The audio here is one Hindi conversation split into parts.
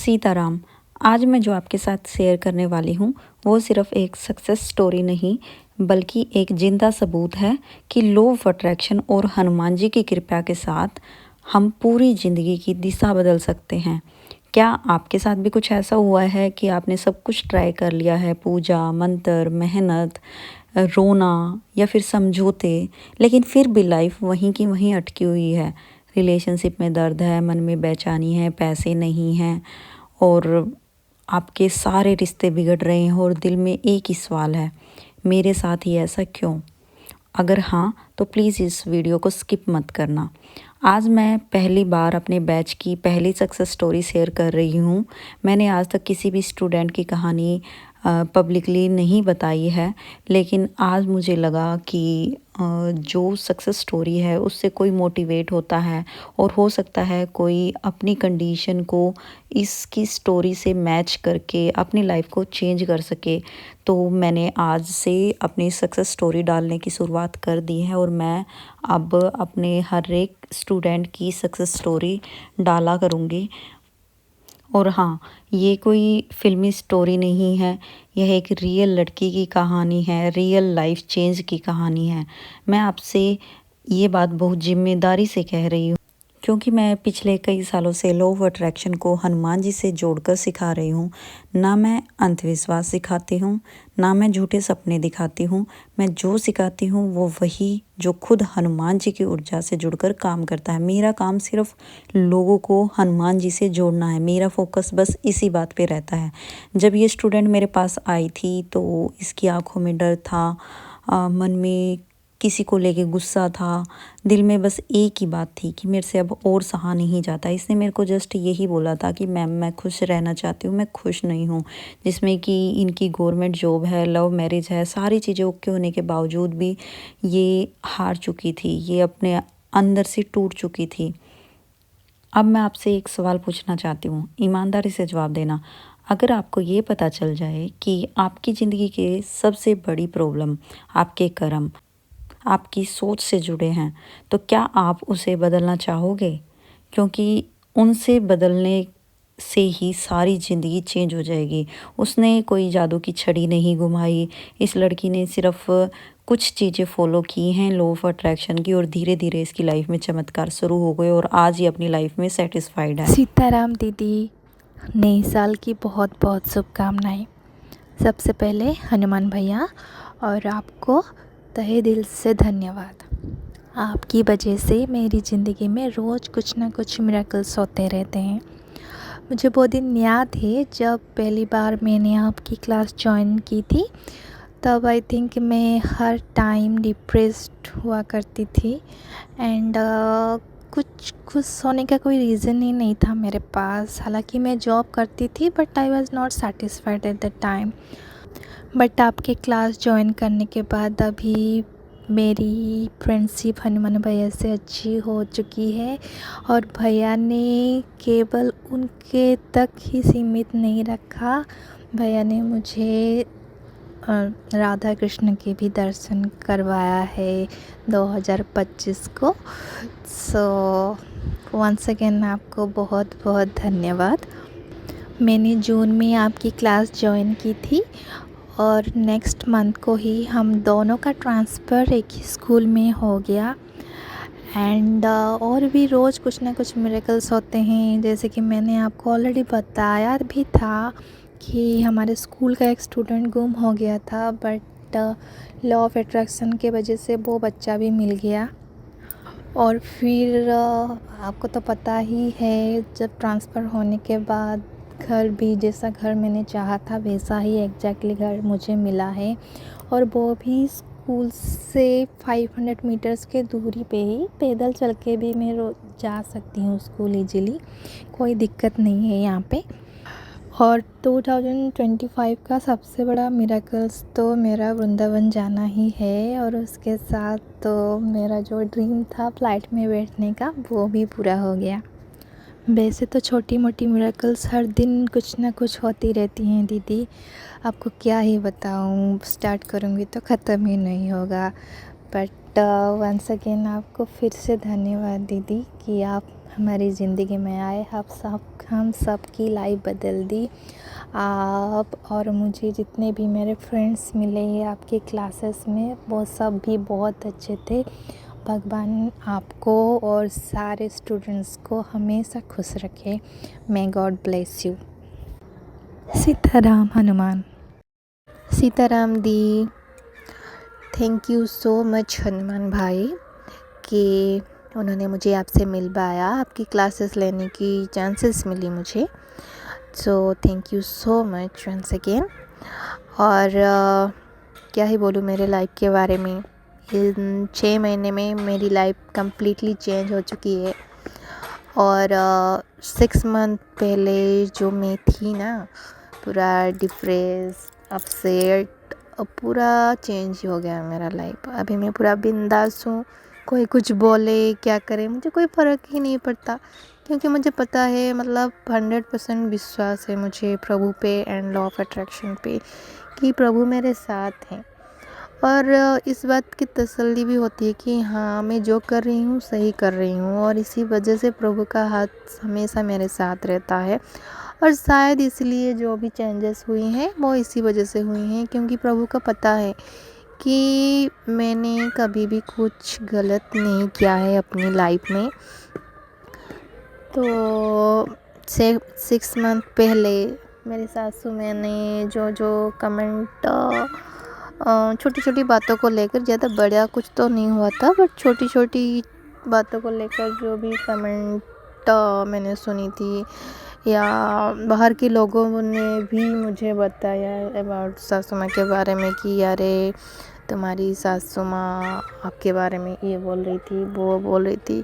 सीताराम। आज मैं जो आपके साथ शेयर करने वाली हूँ वो सिर्फ एक सक्सेस स्टोरी नहीं बल्कि एक जिंदा सबूत है कि लॉ ऑफ अट्रैक्शन और हनुमान जी की कृपा के साथ हम पूरी ज़िंदगी की दिशा बदल सकते हैं। क्या आपके साथ भी कुछ ऐसा हुआ है कि आपने सब कुछ ट्राई कर लिया है, पूजा, मंत्र, मेहनत, रोना या फिर समझौते, लेकिन फिर भी लाइफ वहीं की वहीं अटकी हुई है। रिलेशनशिप में दर्द है, मन में बेचैनी है, पैसे नहीं हैं और आपके सारे रिश्ते बिगड़ रहे हैं और दिल में एक ही सवाल है, मेरे साथ ही ऐसा क्यों? अगर हाँ तो प्लीज़ इस वीडियो को स्किप मत करना। आज मैं पहली बार अपने बैच की पहली सक्सेस स्टोरी शेयर कर रही हूँ। मैंने आज तक किसी भी स्टूडेंट की कहानी पब्लिकली नहीं बताई है, लेकिन आज मुझे लगा कि जो सक्सेस स्टोरी है उससे कोई मोटिवेट होता है और हो सकता है कोई अपनी कंडीशन को इसकी स्टोरी से मैच करके अपनी लाइफ को चेंज कर सके। तो मैंने आज से अपनी सक्सेस स्टोरी डालने की शुरुआत कर दी है और मैं अब अपने हर एक स्टूडेंट की सक्सेस स्टोरी डाला करूँगी। और हाँ, ये कोई फ़िल्मी स्टोरी नहीं है, यह एक रियल लड़की की कहानी है, रियल लाइफ चेंज की कहानी है। मैं आपसे ये बात बहुत ज़िम्मेदारी से कह रही हूँ क्योंकि मैं पिछले कई सालों से लॉ ऑफ अट्रैक्शन को हनुमान जी से जोड़कर सिखा रही हूँ। ना मैं अंधविश्वास सिखाती हूँ, ना मैं झूठे सपने दिखाती हूँ। मैं जो सिखाती हूँ वो वही जो खुद हनुमान जी की ऊर्जा से जुड़कर काम करता है। मेरा काम सिर्फ लोगों को हनुमान जी से जोड़ना है। मेरा फोकस बस इसी बात पे रहता है। जब ये स्टूडेंट मेरे पास आई थी तो इसकी आंखों में डर था, मन में किसी को लेके गुस्सा था, दिल में बस एक ही बात थी कि मेरे से अब और सहा नहीं जाता। इसने मेरे को जस्ट यही बोला था कि मैम मैं खुश रहना चाहती हूँ, मैं खुश नहीं हूँ। जिसमें कि इनकी गवर्नमेंट जॉब है, लव मैरिज है, सारी चीज़ें ओके होने के बावजूद भी ये हार चुकी थी, ये अपने अंदर से टूट चुकी थी। अब मैं आपसे एक सवाल पूछना चाहती हूँ, ईमानदारी से जवाब देना। अगर आपको ये पता चल जाए कि आपकी ज़िंदगी के सबसे बड़ी प्रॉब्लम आपके कर्म, आपकी सोच से जुड़े हैं, तो क्या आप उसे बदलना चाहोगे? क्योंकि उनसे बदलने से ही सारी ज़िंदगी चेंज हो जाएगी। उसने कोई जादू की छड़ी नहीं घुमाई, इस लड़की ने सिर्फ कुछ चीज़ें फॉलो की हैं लॉ ऑफ अट्रैक्शन की और धीरे धीरे इसकी लाइफ में चमत्कार शुरू हो गए और आज ये अपनी लाइफ में सेटिस्फाइड है। सीताराम दीदी, नए साल की बहुत बहुत शुभकामनाएं। सबसे पहले हनुमान भैया और आपको तहे दिल से धन्यवाद। आपकी वजह से मेरी ज़िंदगी में रोज़ कुछ ना कुछ मिरेकल्स होते रहते हैं। मुझे वो दिन याद है जब पहली बार मैंने आपकी क्लास ज्वाइन की थी। तब आई थिंक मैं हर टाइम डिप्रेस्ड हुआ करती थी एंड कुछ खुश होने का कोई रीज़न ही नहीं था मेरे पास। हालांकि मैं जॉब करती थी but I was not satisfied at the time. But आपके क्लास ज्वाइन करने के बाद अभी मेरी फ्रेंडशिप हनुमान भैया से अच्छी हो चुकी है और भैया ने केवल उनके तक ही सीमित नहीं रखा। भैया ने मुझे राधा कृष्ण के भी दर्शन करवाया है 2025 को। सो वंस अगेन आपको बहुत बहुत धन्यवाद। मैंने जून में आपकी क्लास ज्वाइन की थी और नेक्स्ट मंथ को ही हम दोनों का ट्रांसफ़र एक ही स्कूल में हो गया। एंड और भी रोज़ कुछ ना कुछ मिरेकल्स होते हैं। जैसे कि मैंने आपको ऑलरेडी बताया भी था कि हमारे स्कूल का एक स्टूडेंट गुम हो गया था, बट लॉ ऑफ अट्रैक्शन के वजह से वो बच्चा भी मिल गया। और फिर आपको तो पता ही है, जब ट्रांसफ़र होने के बाद घर भी जैसा घर मैंने चाहा था वैसा ही एग्जैक्टली घर मुझे मिला है और वो भी स्कूल से 500 मीटर्स के दूरी पे ही। पैदल चल के भी मैं रोज़ जा सकती हूँ स्कूल ईजिली, कोई दिक्कत नहीं है यहाँ पे। और 2025 का सबसे बड़ा मिरेकल्स तो मेरा वृंदावन जाना ही है और उसके साथ तो मेरा जो ड्रीम था फ्लाइट में बैठने का वो भी पूरा हो गया। वैसे तो छोटी मोटी मिरेकल्स हर दिन कुछ ना कुछ होती रहती हैं दीदी, आपको क्या ही बताऊँ, स्टार्ट करूँगी तो ख़त्म ही नहीं होगा। बट वंस अगेन आपको फिर से धन्यवाद दीदी कि आप हमारी ज़िंदगी में आए, हम सब की लाइफ बदल दी। आप और मुझे जितने भी मेरे फ्रेंड्स मिले हैं आपके क्लासेस में, वो सब भी बहुत अच्छे थे। भगवान आपको और सारे स्टूडेंट्स को हमेशा खुश रखे। May God bless you. Sitaram Hanuman. Sitaram the. Thank you so much Hanuman भाई कि उन्होंने मुझे आपसे मिलवाया, आपकी क्लासेस लेने की चांसेस मिली मुझे। So thank you so much once again. और क्या ही बोलूँ मेरे लाइफ के बारे में। इन 6 महीने में मेरी लाइफ कम्प्लीटली चेंज हो चुकी है। और 6 मंथ पहले जो मैं थी ना, पूरा डिप्रेस, अपसेट, पूरा चेंज हो गया मेरा लाइफ। अभी मैं पूरा बिंदास हूँ। कोई कुछ बोले क्या करे मुझे कोई फ़र्क ही नहीं पड़ता, क्योंकि मुझे पता है, मतलब 100% विश्वास है मुझे प्रभु पे एंड लॉ ऑफ अट्रैक्शन पे, कि प्रभु मेरे साथ हैं। और इस बात की तसल्ली भी होती है कि हाँ, मैं जो कर रही हूँ सही कर रही हूँ, और इसी वजह से प्रभु का हाथ हमेशा मेरे साथ रहता है। और शायद इसलिए जो भी चेंजेस हुई हैं वो इसी वजह से हुई हैं, क्योंकि प्रभु को पता है कि मैंने कभी भी कुछ गलत नहीं किया है अपनी लाइफ में। तो 6 मंथ पहले मेरी सासू मैंने जो कमेंट, छोटी छोटी बातों को लेकर, ज़्यादा बड़ा कुछ तो नहीं हुआ था, बट छोटी छोटी बातों को लेकर जो भी कमेंट मैंने सुनी थी, या बाहर के लोगों ने भी मुझे बताया अबाउट सासू माँ के बारे में कि अरे तुम्हारी सासू माँ आपके बारे में ये बोल रही थी, वो बोल रही थी।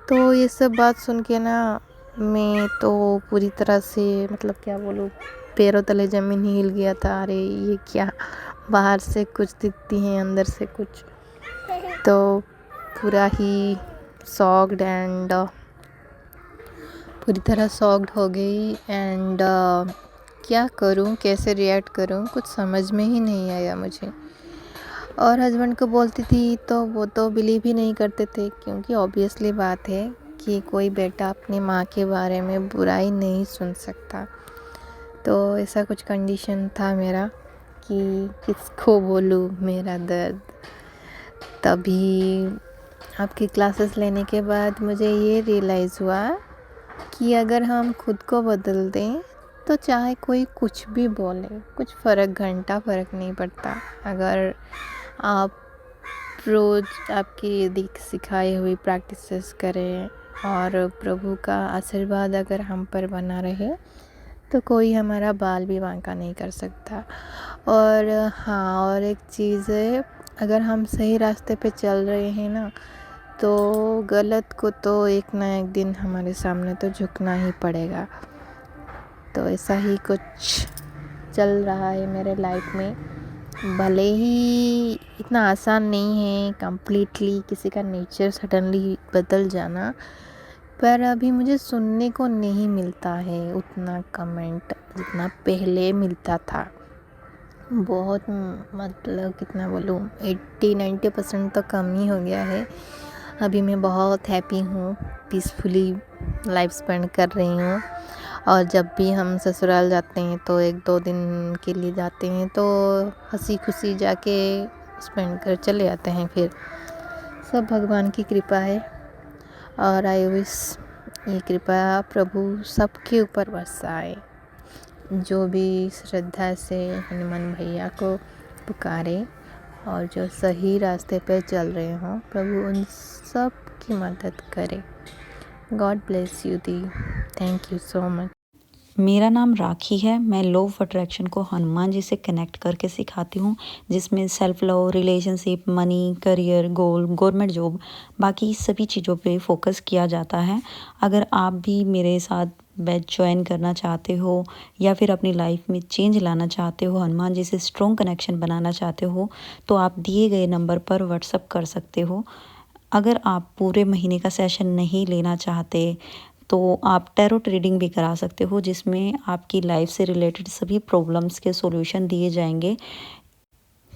तो ये सब बात सुन के ना, मैं तो पूरी तरह से, मतलब क्या बोलूँ, पैरों तले ज़मीन ही हिल गया था। अरे ये क्या, बाहर से कुछ दिखती हैं अंदर से कुछ। तो पूरा ही शॉक्ड एंड पूरी तरह शॉक्ड हो गई। एंड क्या करूं, कैसे रिएक्ट करूं, कुछ समझ में ही नहीं आया मुझे। और हस्बैंड को बोलती थी तो वो तो बिलीव ही नहीं करते थे, क्योंकि ऑब्वियसली बात है कि कोई बेटा अपनी माँ के बारे में बुराई नहीं सुन सकता। तो ऐसा कुछ कंडीशन था मेरा कि किसको बोलूँ मेरा दर्द। तभी आपकी क्लासेस लेने के बाद मुझे ये रियलाइज़ हुआ कि अगर हम खुद को बदल दें तो चाहे कोई कुछ भी बोले, कुछ घंटा फ़र्क नहीं पड़ता। अगर आप रोज़ आपकी सिखाई हुई प्रैक्टिसेस करें और प्रभु का आशीर्वाद अगर हम पर बना रहे, तो कोई हमारा बाल भी बांका नहीं कर सकता। और हाँ, और एक चीज़ है, अगर हम सही रास्ते पे चल रहे हैं ना, तो गलत को तो एक ना एक दिन हमारे सामने तो झुकना ही पड़ेगा। तो ऐसा ही कुछ चल रहा है मेरे लाइफ में। भले ही इतना आसान नहीं है कम्प्लीटली किसी का नेचर सडनली बदल जाना, पर अभी मुझे सुनने को नहीं मिलता है उतना कमेंट जितना पहले मिलता था। बहुत, मतलब कितना बोलूँ, 80-90% तो कम ही हो गया है। अभी मैं बहुत हैप्पी हूँ, पीसफुली लाइफ स्पेंड कर रही हूँ। और जब भी हम ससुराल जाते हैं तो 1-2 दिन के लिए जाते हैं, तो हंसी खुशी जाके स्पेंड कर चले आते हैं। फिर सब भगवान की कृपा है, और आई विश ये कृपा प्रभु सबके ऊपर बरसाए। जो भी श्रद्धा से हनुमान भैया को पुकारे और जो सही रास्ते पे चल रहे हों, प्रभु उन सब की मदद करे। God bless you the. Thank you so much. मेरा नाम राखी है। मैं लॉ ऑफ अट्रैक्शन को हनुमान जी से कनेक्ट करके सिखाती हूँ, जिसमें self love, relationship, money, career, goal, government job, बाकी सभी चीज़ों पे फोकस किया जाता है। अगर आप भी मेरे साथ बैच ज्वाइन करना चाहते हो, या फिर अपनी लाइफ में चेंज लाना चाहते हो, हनुमान जी से स्ट्रॉन्ग कनेक्शन बनाना चाहते हो, तो आप दिए गए नंबर पर व्हाट्सअप कर सकते हो। अगर आप पूरे महीने का सेशन नहीं लेना चाहते, तो आप टैरोट रीडिंग भी करा सकते हो, जिसमें आपकी लाइफ से रिलेटेड सभी प्रॉब्लम्स के सॉल्यूशन दिए जाएंगे।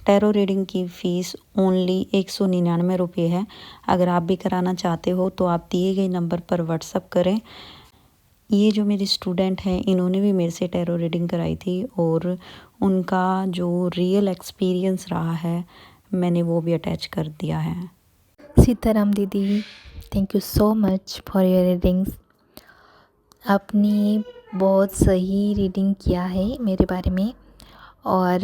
टैरो रीडिंग की फ़ीस ओनली 199 रुपये है। अगर आप भी कराना चाहते हो तो आप दिए गए नंबर पर व्हाट्सअप करें। ये जो मेरी स्टूडेंट हैं इन्होंने भी मेरे से टैरो रीडिंग कराई थी और उनका जो रियल एक्सपीरियंस रहा है मैंने वो भी अटैच कर दिया है। सीताराम दीदी, thank you so much for your readings. आपने बहुत सही रीडिंग किया है मेरे बारे में। और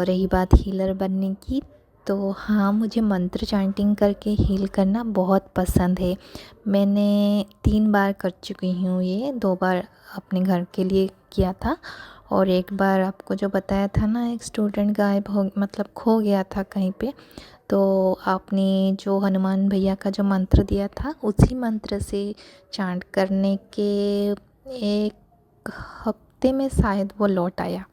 रही बात हीलर बनने की, तो हाँ, मुझे मंत्र चैंटिंग करके हील करना बहुत पसंद है। मैंने 3 बार कर चुकी हूँ ये, 2 बार अपने घर के लिए किया था और एक बार आपको जो बताया था ना, एक स्टूडेंट गायब हो मतलब खो गया था कहीं पे, तो आपने जो हनुमान भैया का जो मंत्र दिया था उसी मंत्र से चांट करने के 1 हफ्ते में शायद वो लौट आया।